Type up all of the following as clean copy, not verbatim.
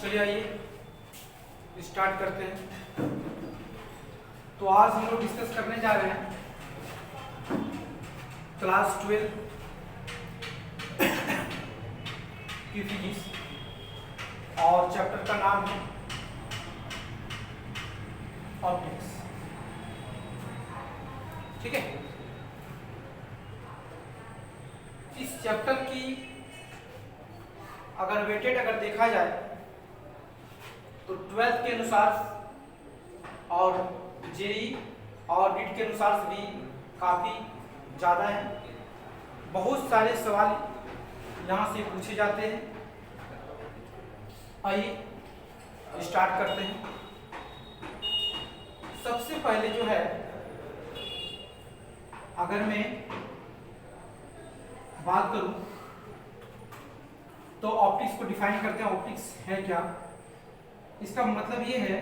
चलिए आइए स्टार्ट करते हैं। तो आज हम लोग डिस्कस करने जा रहे हैं क्लास 12 की फिजिक्स और चैप्टर का नाम है ऑप्टिक्स। ठीक है, इस चैप्टर की अगर वेटेड अगर देखा जाए तो 12th के अनुसार और जेई और नीट के अनुसार भी काफ़ी ज़्यादा है। बहुत सारे सवाल यहाँ से पूछे जाते हैं। आइए स्टार्ट करते हैं। सबसे पहले जो है, अगर मैं बात करूं तो ऑप्टिक्स को डिफाइन करते हैं। ऑप्टिक्स है क्या? इसका मतलब ये है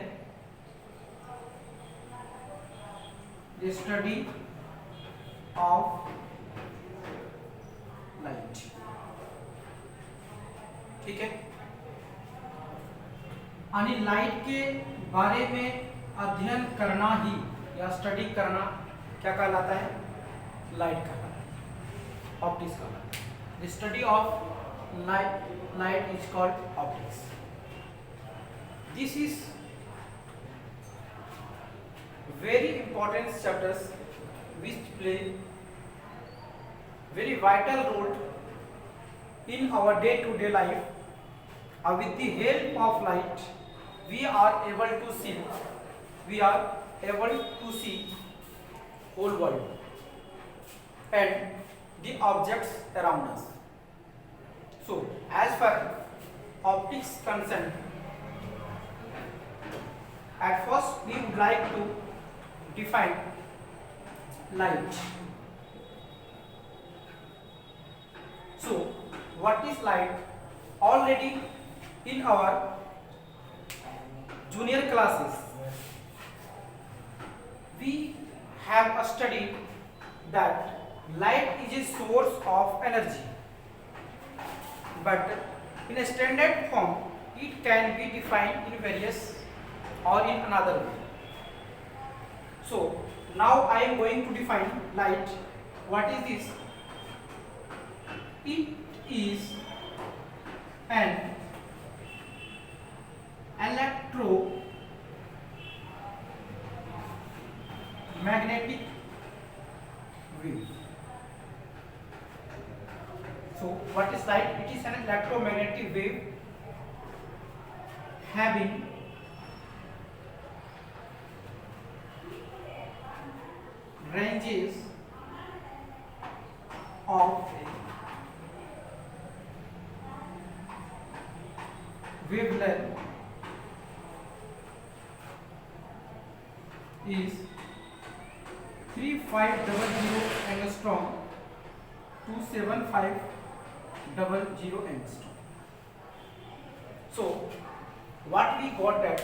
द स्टडी ऑफ लाइट। ठीक है, यानी लाइट के बारे में अध्ययन करना ही या स्टडी करना क्या कहलाता है? लाइट कहलाता है, ऑप्टिक्स कहलाता है। The study of light is called optics. This is very important chapters which play very vital role in our day-to-day life. With the help of light, we are able to see whole world and the objects around us. So, as far optics concerned, at first we would like to define light. So, what is light? Already in our junior classes, we have studied that light is a source of energy. But in a standard form, it can be defined in various or in another way. So now I am going to define light. What is this? It is an electromagnetic wave. So what is light? It is an electromagnetic wave having ranges of wavelength is 3500 angstrom to 7500 angstrom. So what we got that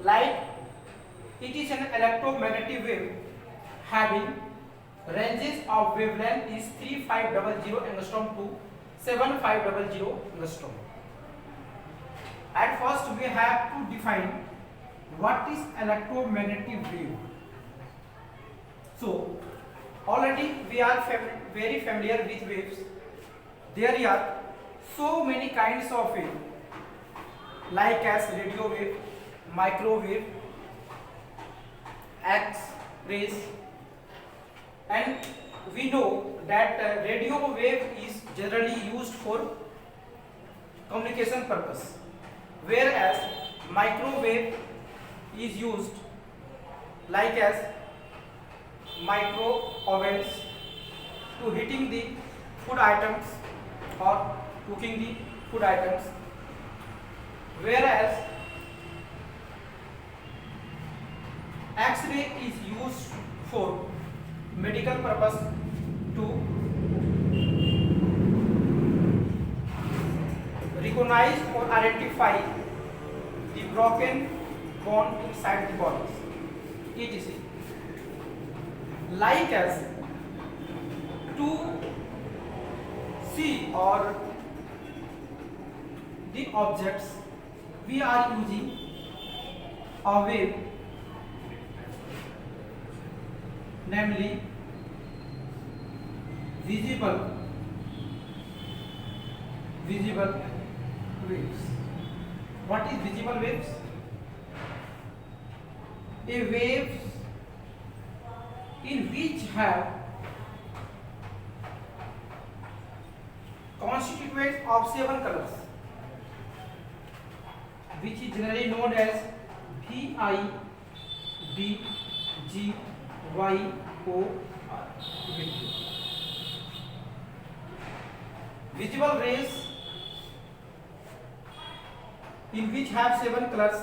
light, it is an electromagnetic wave having ranges of wavelength is 3500 angstrom to 7500 angstrom. At first we have to define what is electromagnetic wave. So already we are very familiar with waves. There are so many kinds of wave, like as radio wave, microwave, X-rays, and we know that radio wave is generally used for communication purpose, whereas microwave is used like as micro ovens to heating the food items or cooking the food items, whereas X-ray is used for medical purpose to recognize or identify the broken bone inside the bodies, etc. Like as to see or the objects we are using a wave, namely visible waves. What is visible waves? A waves in which have constituent of 7 colors, which is generally known as V, I, B, G, Y, O, R. Visible rays in which have 7 colors.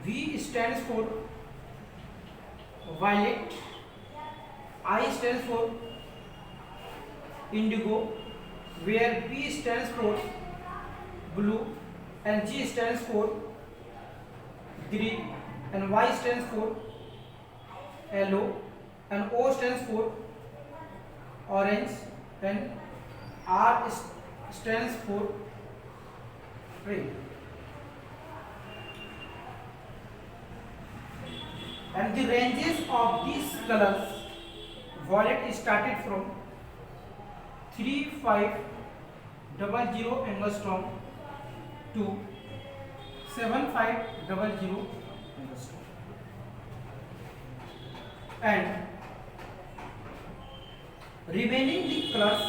V stands for violet, I stands for indigo, where B stands for blue and G stands for green and Y stands for yellow and O stands for orange and R stands for red. And the ranges of these colors, violet started from 3500 angstrom to 7500 angstrom, and remaining the colors,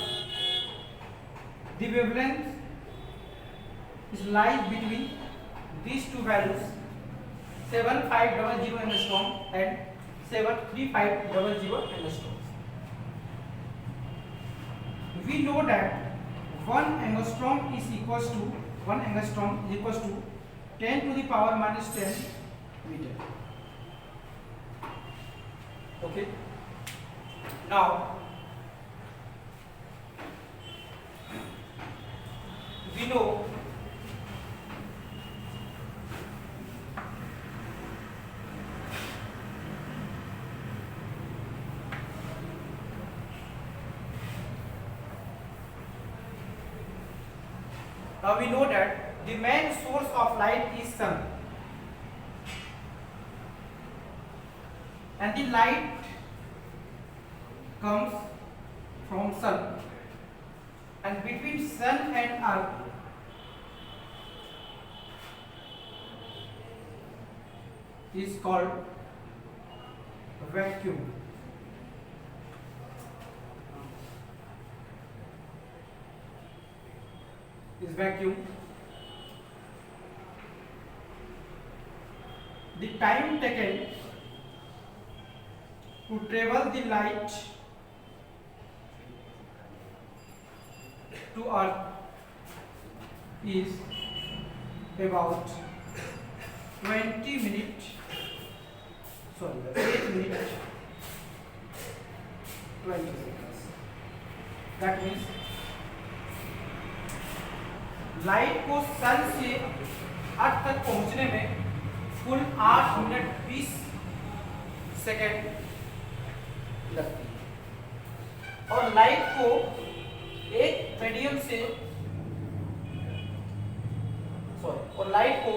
the wavelength is lies between these two values, 7500 angstrom and 3500 angstrom. We know that 1 angstrom is equals to 10 to the power minus 10 meter. Okay. Now we know that the main source of light is sun, and the light comes from sun, and between sun and earth is called vacuum. Is vacuum. The time taken to travel the light to earth is about 8 minutes 20 seconds. That means light को सन से अर्थ तक पहुंचने में कुल 8 minute 20 second लगती है, और light को एक मीडियम से और लाइट को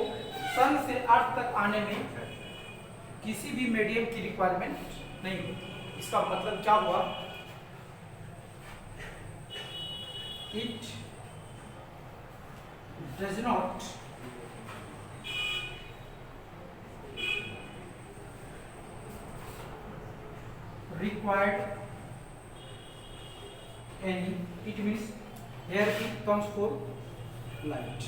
सन से अर्थ तक आने में किसी भी मीडियम की रिक्वायरमेंट नहीं होती। इसका मतलब क्या हुआ? It does not require any, it means here it comes for light.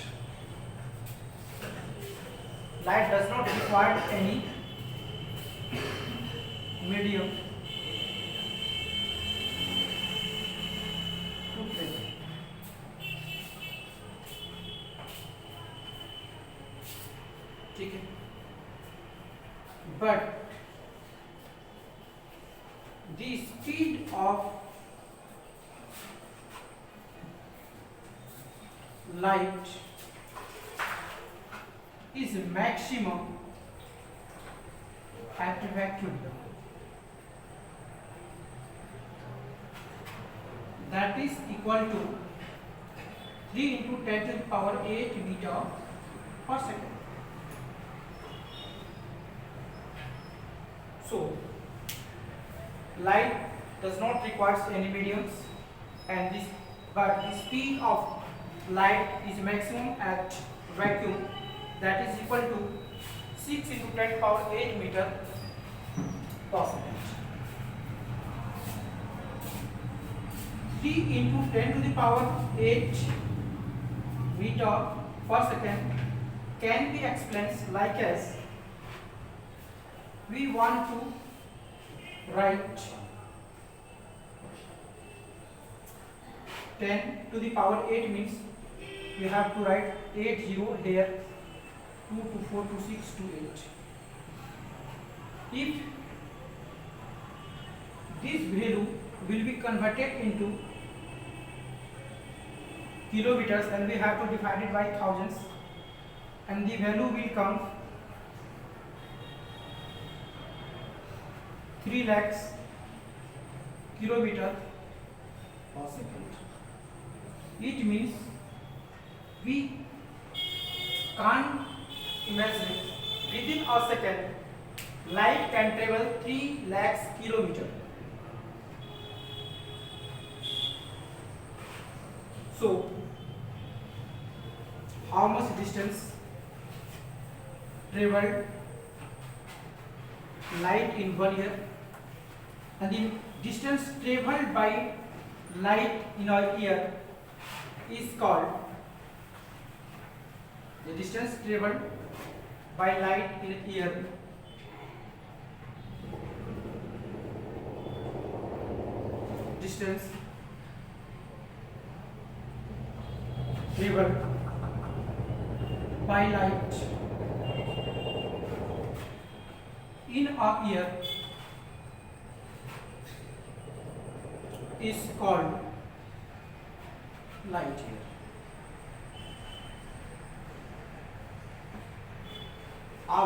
Light does not require any medium to travel. ठीक है, but the speed of light is maximum at vacuum. That is equal to 3 into 10 to the power 8 meter per second. So light does not require any mediums, and this but the speed of light is maximum at vacuum, that is equal to 6 into 10 power 8 meter per second. 3 into 10 to the power 8 meter per second can be explained like as, we want to write 10 to the power 8 means we have to write 8 0 here, 2 to 4 to 6 to 8. If this value will be converted into kilometers, then we have to divide it by thousands, and the value will come 3 lakhs kilometer per second. It means we can't imagine within a second light can travel 3 lakhs kilometer. So how much distance traveled light in 1 year, and the distance traveled by light in a year is called, the distance traveled by light in a year distance traveled by light in a year is called light year.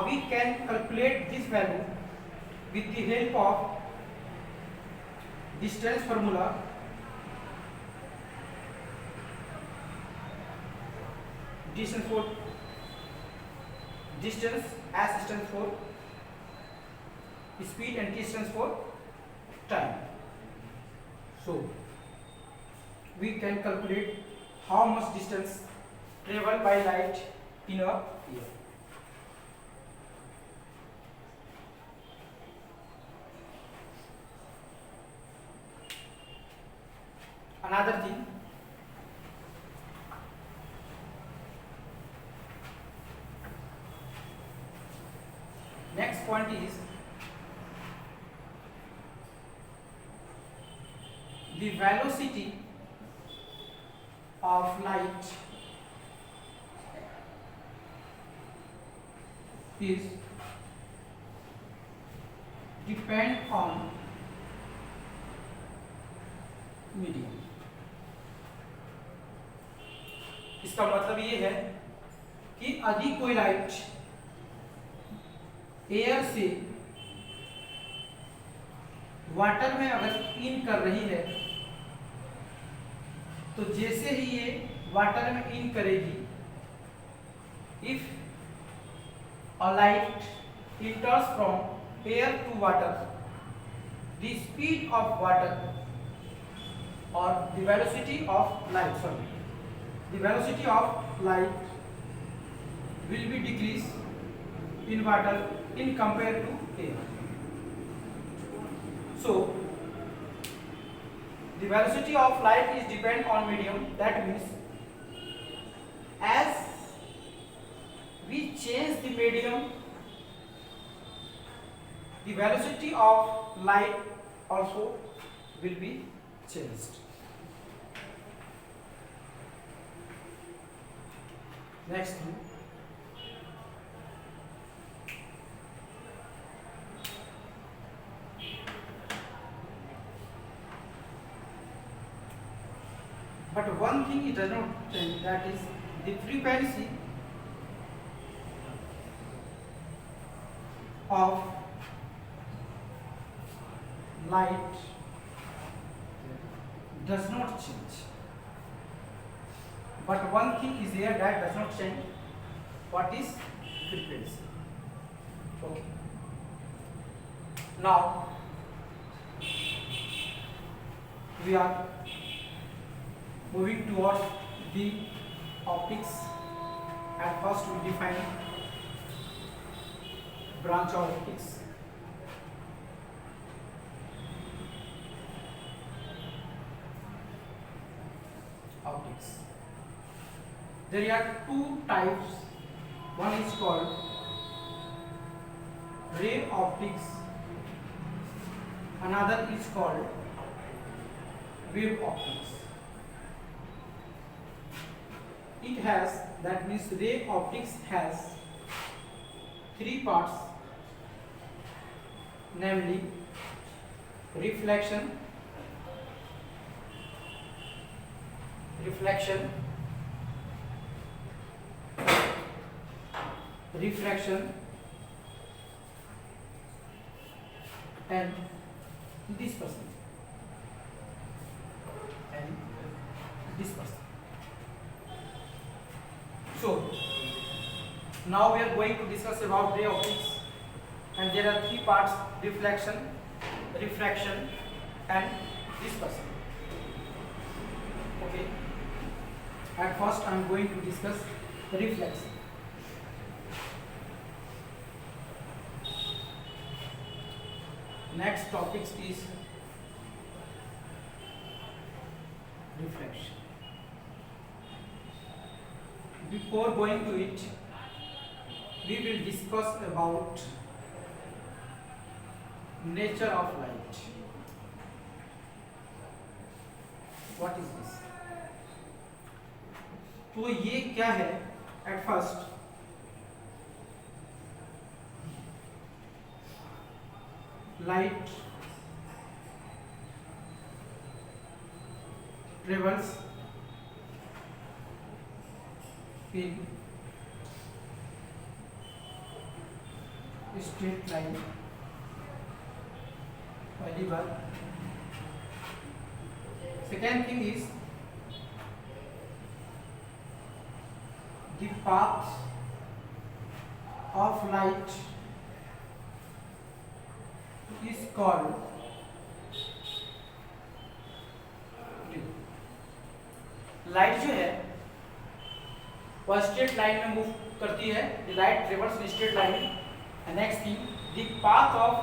We can calculate this value with the help of distance formula. Distance S stands for speed and T stands for time. So we can calculate how much distance traveled by light in a year. Another thing, next point is the velocity of light is depend on medium. इसका मतलब ये है कि यदि कोई light air से water में अगर इन कर रही है, तो जैसे ही ये वाटर में इन करेगी, if a light enters from air to water, the speed of water or the velocity of light, the velocity of light will be decreased in water in compared to air. So the velocity of light is depend on medium. That means as we change the medium, the velocity of light also will be changed. Next one. But one thing it does not change, that is the frequency of light does not change. But one thing is there that does not change, what is frequency. Okay, now we are moving towards the optics. At first we define branch of optics. Optics, there are two types. One is called ray optics, another is called wave optics. It has, that means ray optics has three parts, namely reflection, refraction, and dispersion. So now we are going to discuss about ray optics, and there are three parts: reflection, refraction, and dispersion. Okay, at first I am going to discuss reflection. Next topic is reflection. Before going to it, we will discuss about nature of light. What is this? तो ये क्या है? At first light travels in straight line. पहली बात. Second thing is the path of light is called light. जो है वह straight line में मूव करती है. The light travels in straight line. Next thing, the path of